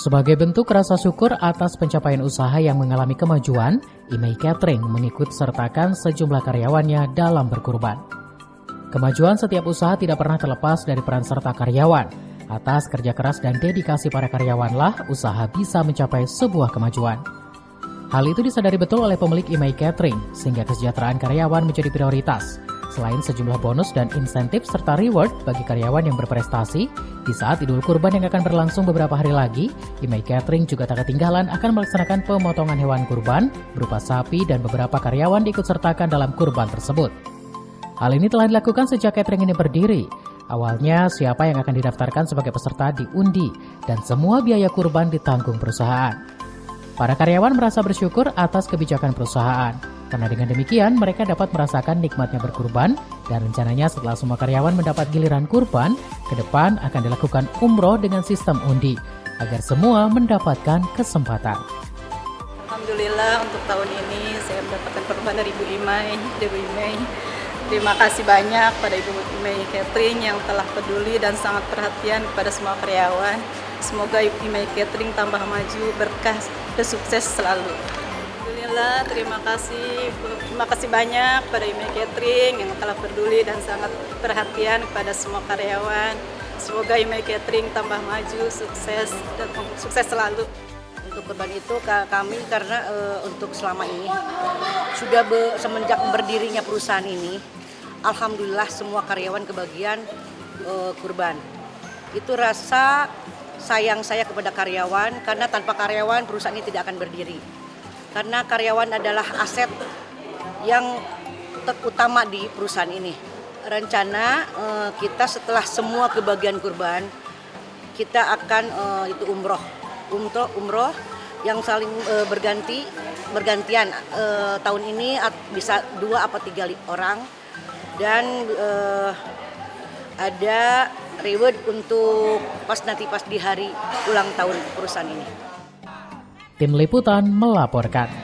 Sebagai bentuk rasa syukur atas pencapaian usaha yang mengalami kemajuan, Imei Catering mengikut sertakan sejumlah karyawannya dalam berkurban. Kemajuan setiap usaha tidak pernah terlepas dari peran serta karyawan. Atas kerja keras dan dedikasi para karyawanlah usaha bisa mencapai sebuah kemajuan. Hal itu disadari betul oleh pemilik Imei Catering, sehingga kesejahteraan karyawan menjadi prioritas. Selain sejumlah bonus dan insentif serta reward bagi karyawan yang berprestasi, di saat Idul Kurban yang akan berlangsung beberapa hari lagi, Imei Catering juga tak ketinggalan akan melaksanakan pemotongan hewan kurban berupa sapi dan beberapa karyawan diikutsertakan dalam kurban tersebut. Hal ini telah dilakukan sejak catering ini berdiri. Awalnya, siapa yang akan didaftarkan sebagai peserta diundi dan semua biaya kurban ditanggung perusahaan. Para karyawan merasa bersyukur atas kebijakan perusahaan. Karena dengan demikian, mereka dapat merasakan nikmatnya berkurban dan rencananya setelah semua karyawan mendapat giliran kurban, ke depan akan dilakukan umroh dengan sistem undi, agar semua mendapatkan kesempatan. Alhamdulillah untuk tahun ini saya mendapatkan kurban dari Ibu Imei. Terima kasih banyak pada Ibu Imei Catering yang telah peduli dan sangat perhatian kepada semua karyawan. Semoga Ibu Imei Catering tambah maju, berkah dan sukses selalu. Alhamdulillah, terima kasih banyak pada Imei Catering yang telah peduli dan sangat perhatian kepada semua karyawan. Semoga Imei Catering tambah maju, sukses dan sukses selalu. Untuk kurban itu kami karena untuk selama ini sudah semenjak berdirinya perusahaan ini, alhamdulillah semua karyawan kebagian kurban. Itu rasa sayang saya kepada karyawan, karena tanpa karyawan perusahaan ini tidak akan berdiri. Karena karyawan adalah aset yang terutama di perusahaan ini. Rencana kita setelah semua kebagian kurban, kita akan itu umroh yang saling bergantian. Tahun ini bisa 2 atau 3 orang, dan ada reward untuk pas di hari ulang tahun perusahaan ini. Tim Liputan melaporkan.